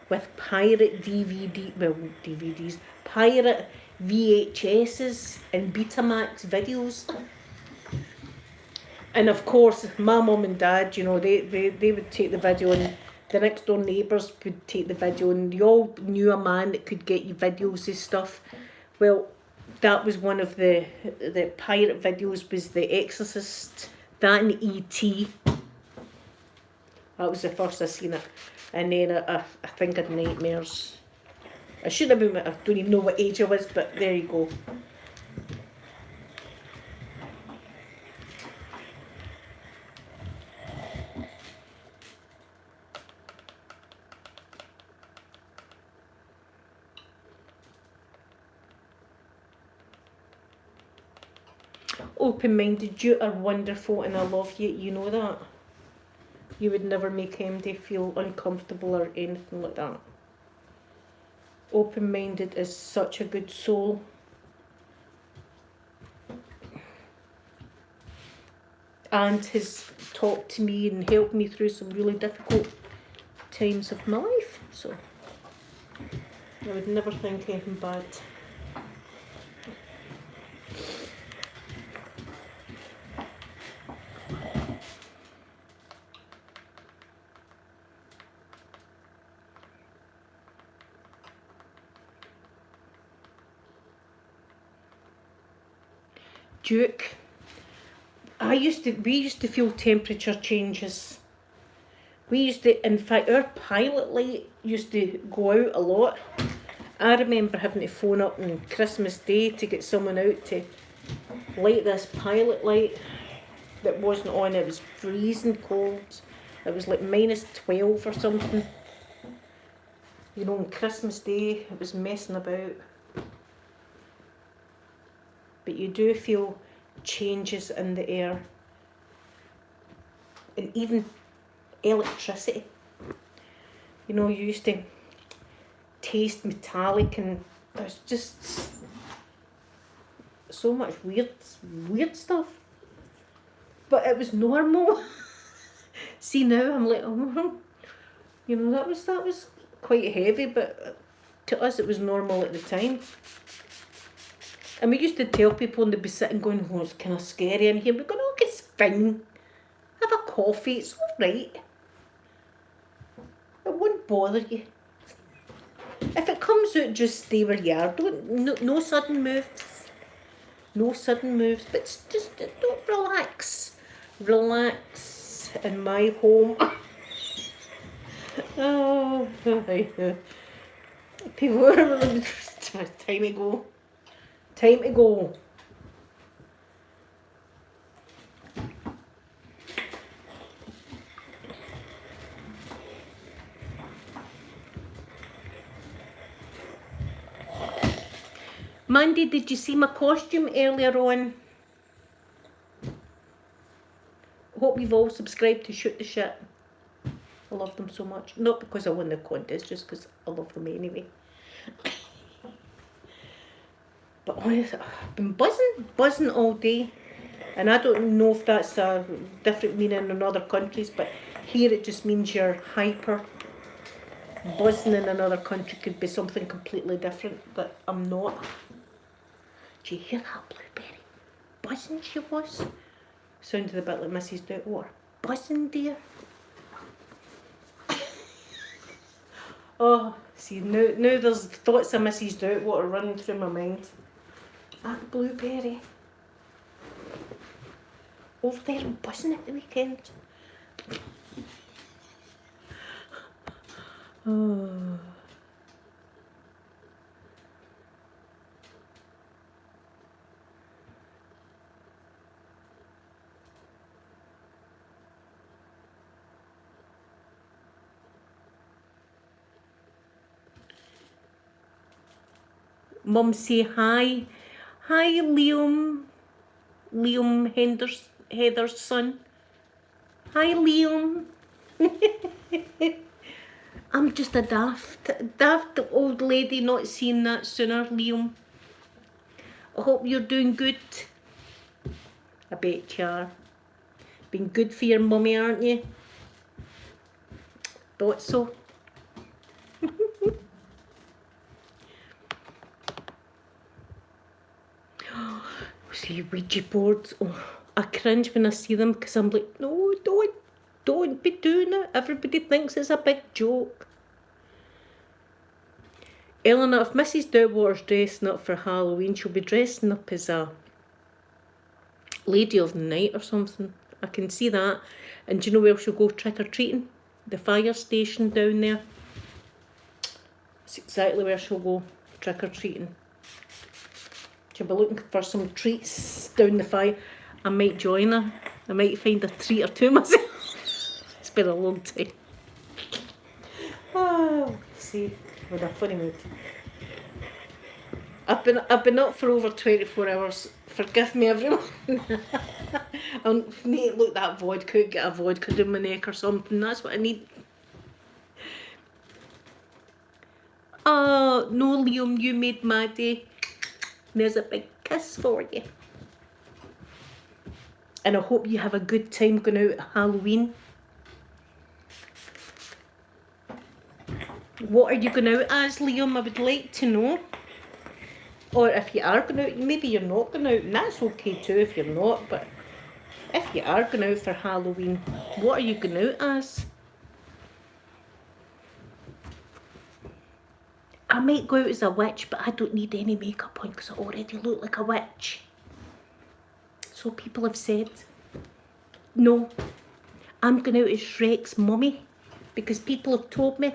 with pirate DVDs, pirate VHSs and Betamax videos. And of course, my mum and dad, you know, they would take the video, and the next door neighbours would take the video, and they all knew a man that could get you videos of stuff. Well, that was one of the pirate videos, was The Exorcist, that and E.T. That was the first I seen it. And then I think I had Nightmares. I should have been, I don't even know what age I was, but there you go. Open-minded, you are wonderful and I love you, you know that. You would never make MD feel uncomfortable or anything like that. Open-minded is such a good soul. And has talked to me and helped me through some really difficult times of my life. So I would never think anything bad. Duke. We used to feel temperature changes. We used to, in fact, our pilot light used to go out a lot. I remember having to phone up on Christmas Day to get someone out to light this pilot light that wasn't on. It was freezing cold. It was like -12 or something. You know, on Christmas Day, it was messing about. But you do feel changes in the air. And even electricity. You know, you used to taste metallic, and there's just so much weird stuff. But it was normal. See now I'm like, oh, you know, that was quite heavy, but to us it was normal at the time. And we used to tell people, and they'd be sitting going, oh, it's kind of scary in here. We're going, oh, it's fine. Have a coffee, it's all right. It won't bother you. If it comes out, just stay where you are. No sudden moves. No sudden moves, but just don't relax. Relax in my home. Oh, people are time to go. Time to go. Mandy, did you see my costume earlier on? we've all subscribed to Shoot the Shit. I love them so much. Not because I won the contest, just because I love them anyway. But honestly, I've been buzzing all day. And I don't know if that's a different meaning in other countries, but here it just means you're hyper. Buzzing in another country could be something completely different, but I'm not. Do you hear that blueberry? Buzzing she was. Sounded a bit like Mrs. Doubtwater. Buzzing, dear. Oh, see, now there's thoughts of Mrs. Doubtwater running through my mind. That blueberry. Over there and buzzing at the weekend. Oh. Mum say hi. Hi, Liam. Liam Heather's son. Hi, Liam. I'm just a daft old lady not seeing that sooner, Liam. I hope you're doing good. I bet you are. Been good for your mummy, aren't you? Thought so. See, Ouija boards. Oh, I cringe when I see them because I'm like, no, don't be doing it. Everybody thinks it's a big joke. Eleanor, if Mrs. Doubtwater's dressing up for Halloween, she'll be dressing up as a lady of the night or something. I can see that. And do you know where she'll go trick-or-treating? The fire station down there. That's exactly where she'll go trick-or-treating. She'll be looking for some treats down the fire. I might join her. I might find a treat or two myself. It's been a long time. Oh, see, with a funny mood. I've been up for over 24 hours. Forgive me, everyone. I need to look that vodka, get a vodka down my neck or something. That's what I need. Oh, no, Liam, you made my day. There's a big kiss for you. And I hope you have a good time going out at Halloween. What are you going out as, Liam? I would like to know. Or if you are going out, maybe you're not going out, and that's okay too if you're not, but if you are going out for Halloween, what are you going out as? I might go out as a witch, but I don't need any makeup on because I already look like a witch. So people have said. No, I'm going out as Shrek's mummy because people have told me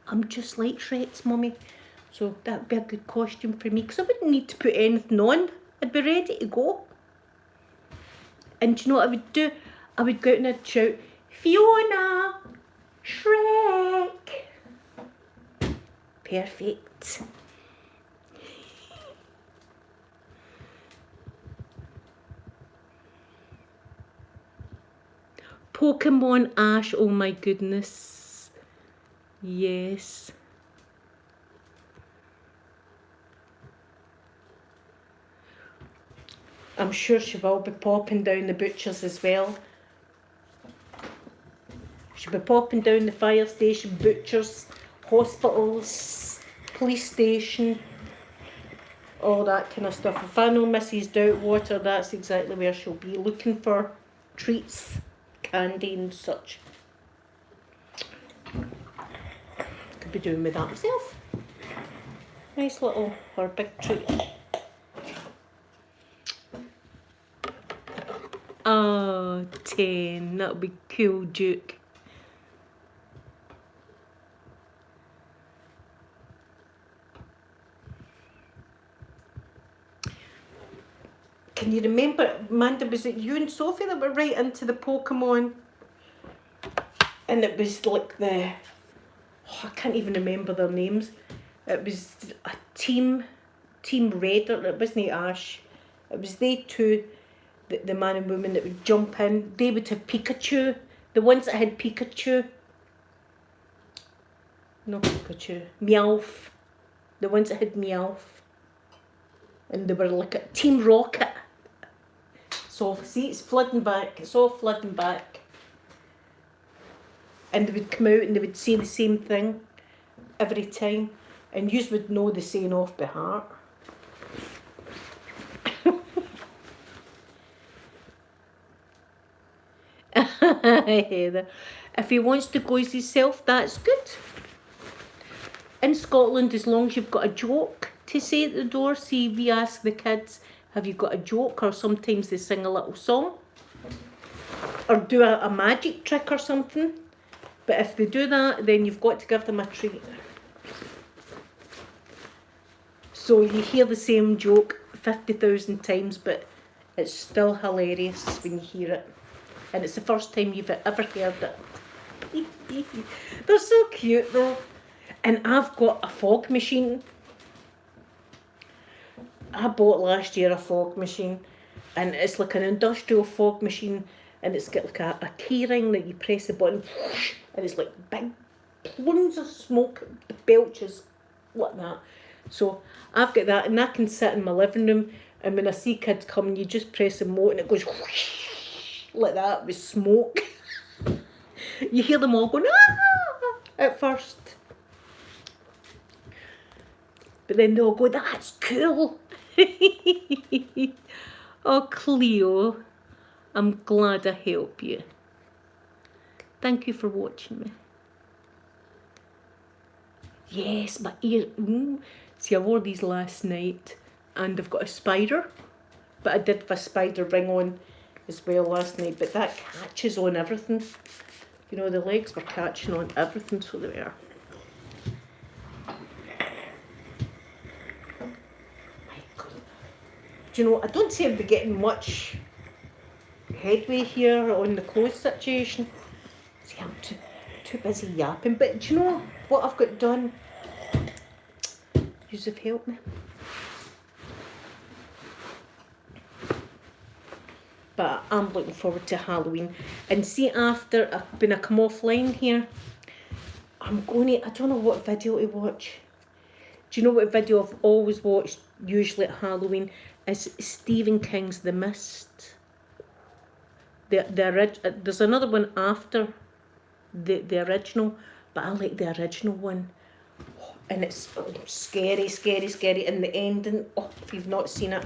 I'm just like Shrek's mummy. So that would be a good costume for me because I wouldn't need to put anything on. I'd be ready to go. And do you know what I would do? I would go out and I'd shout, Fiona! Shrek! Perfect. Pokemon Ash, oh my goodness. Yes. I'm sure she will be popping down the butchers as well. She'll be popping down the fire station, butchers, hospitals, police station, all that kind of stuff. If I know Mrs. Doubtwater, that's exactly where she'll be, looking for treats, candy and such. Could be doing with that myself. Nice little, or big treat. Oh, 10. That'll be cool, Duke. Can you remember, Amanda, was it you and Sophie that were right into the Pokemon? And it was like I can't even remember their names. It was a Team Red, or it wasn't Ash. It was they two the man and woman that would jump in, they would have Pikachu. The ones that had Pikachu. No Pikachu. Meowth. The ones that had Meowth. And they were like a Team Rocket. So, see, it's flooding back. It's all flooding back. And they would come out and they would say the same thing every time. And you would know the saying off by heart. Heather. If he wants to go as himself, that's good. In Scotland, as long as you've got a joke to say at the door, see, we ask the kids, have you got a joke? Or sometimes they sing a little song. Or do a magic trick or something. But if they do that, then you've got to give them a treat. So you hear the same joke 50,000 times, but it's still hilarious when you hear it. And it's the first time you've ever heard it. They're so cute though. And I've got a fog machine. I bought last year a fog machine. And it's like an industrial fog machine. And it's got like a key ring that you press the button. And it's like big plumes of smoke. The belches like that. So I've got that. And I can sit in my living room. And when I see kids coming, you just press the remote and it goes like that with smoke. You hear them all going, ah, at first. But then they'll go, that's cool. Oh, Cleo, I'm glad I helped you. Thank you for watching me. Yes, my ear. See, I wore these last night and I've got a spider. But I did have a spider ring on as well last night. But that catches on everything. You know, the legs were catching on everything, so they were. Do you know, I don't seem to be getting much headway here on the clothes situation. See, I'm too busy yapping. But do you know what I've got done? Yous have helped me. But I'm looking forward to Halloween. And see, after when I come offline here, I'm going to, I don't know what video to watch. Do you know what video I've always watched, usually at Halloween, is Stephen King's The Mist. There's another one after the original, but I like the original one. And it's scary, scary, scary. And the ending, oh, if you've not seen it,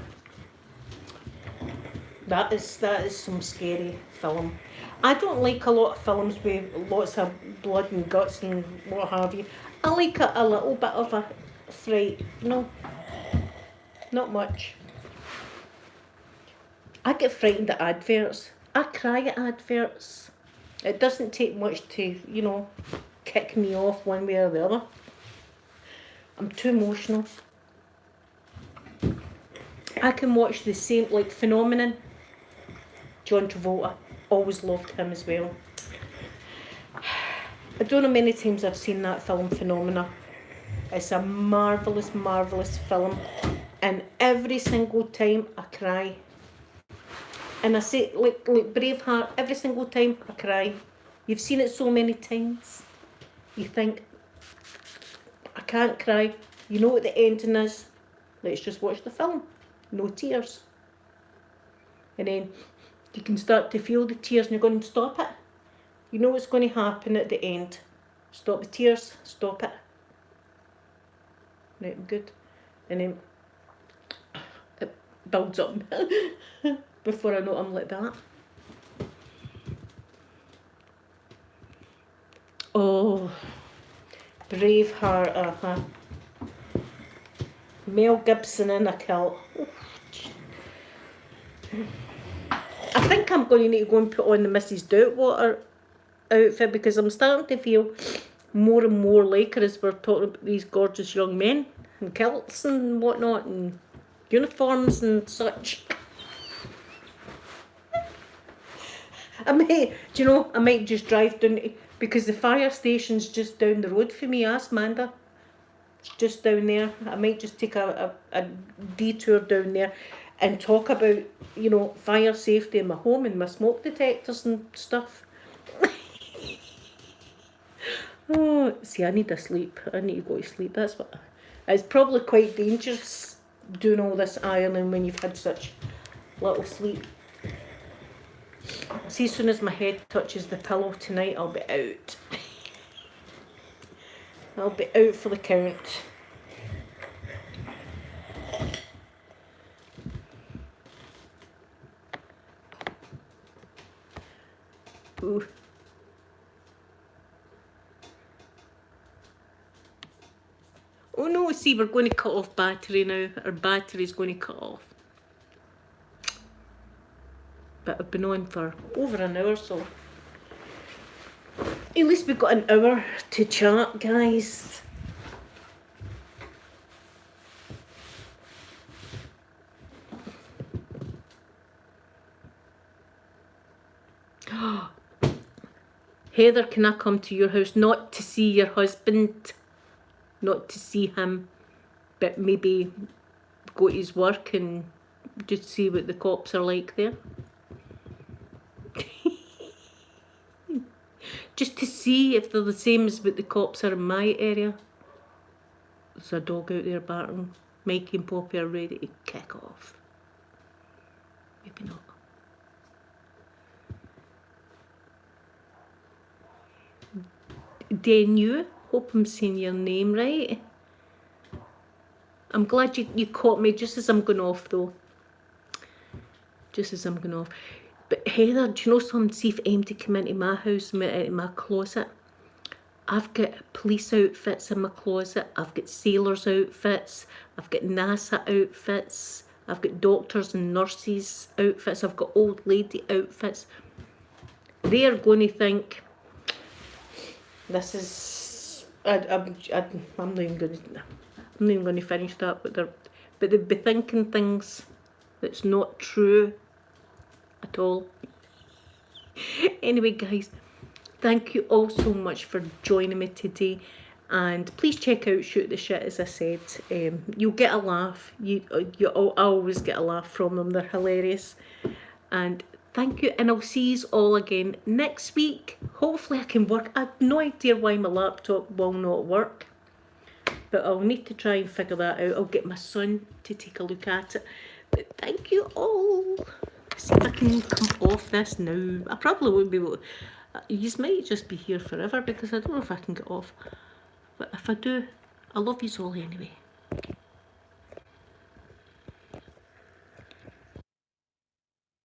that is some scary film. I don't like a lot of films with lots of blood and guts and what have you. I like a little bit of a fright. No, not much. I get frightened at adverts. I cry at adverts. It doesn't take much to, you know, kick me off one way or the other. I'm too emotional. I can watch the same, like Phenomenon. John Travolta. Always loved him as well. I don't know many times I've seen that film, Phenomena. It's a marvellous, marvellous film. And every single time I cry. And I say, like Braveheart, every single time I cry. You've seen it so many times. You think, I can't cry. You know what the ending is. Let's just watch the film. No tears. And then you can start to feel the tears and you're going to stop it. You know what's going to happen at the end. Stop the tears. Stop it. Right, I'm good. And then it builds up. Before I know I'm like that. Oh, Braveheart, Mel Gibson in a kilt. I think I'm going to need to go and put on the Mrs. Doubtwater outfit because I'm starting to feel more and more like her as we're talking about these gorgeous young men in kilts and whatnot and uniforms and such. I might just drive down because the fire station's just down the road for me. Ask Manda. It's just down there. I might just take a detour down there. and talk about, you know, fire safety in my home and my smoke detectors and stuff. Oh, see, I need a sleep. I need to go to sleep. That's what. It's probably quite dangerous doing all this ironing when you've had such little sleep. See, as soon as my head touches the pillow tonight, I'll be out. I'll be out for the count. Ooh. Oh no, see, we're going to cut off battery now. Our battery's going to cut off. But I've been on for over an hour, so at least we've got an hour to chat, guys. Heather, can I come to your house? Not to see your husband, not to see him, but maybe go to his work and just see what the cops are like there. Just to see if they're the same as what the cops are in my area. There's a dog out there barking. Mikey and Poppy are ready to kick off. Maybe not. Denu, hope I'm saying your name right. I'm glad you caught me just as I'm going off though. Just as I'm going off. But Heather, do you know something? See if empty come into my house, into my closet. I've got police outfits in my closet. I've got sailors outfits. I've got NASA outfits. I've got doctors and nurses outfits. I've got old lady outfits. They're going to think this is. I'm not even going to finish that. But they'll be thinking things that's not true at all. Anyway, guys, thank you all so much for joining me today, and please check out Shoot the Shit. As I said, you'll get a laugh. I always get a laugh from them. They're hilarious. And thank you, and I'll see you all again next week. Hopefully I can work. I have no idea why my laptop will not work, but I'll need to try and figure that out. I'll get my son to take a look at it. But thank you all. See if I can come off this now. I probably won't be able to. You might just be here forever because I don't know if I can get off. But if I do, I love you all anyway.